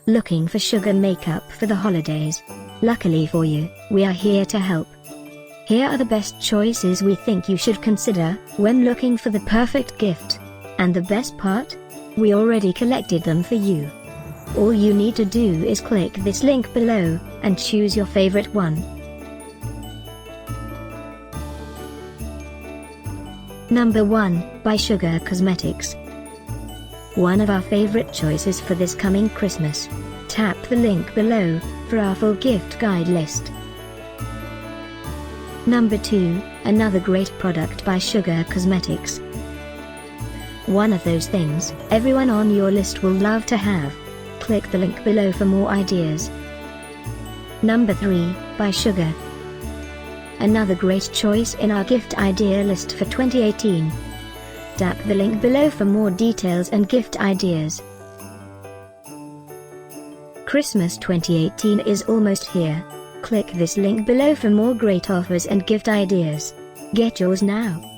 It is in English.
Looking for sugar makeup for the holidays? Luckily for you, we are here to help. Here are the best choices we think you should consider when looking for the perfect gift. And the best part? We already collected them for you. All you need to do is click this link below, and choose your favorite one. Number 1, by Sugar Cosmetics. One of our favorite choices for this coming Christmas. Tap the link below, for our full gift guide list. Number 2, another great product by Sugar Cosmetics. One of those things everyone on your list will love to have. Click the link below for more ideas. Number 3, by Sugar. Another great choice in our gift idea list for 2018. Tap the link below for more details and gift ideas. Christmas 2018 is almost here. Click this link below for more great offers and gift ideas. Get yours now.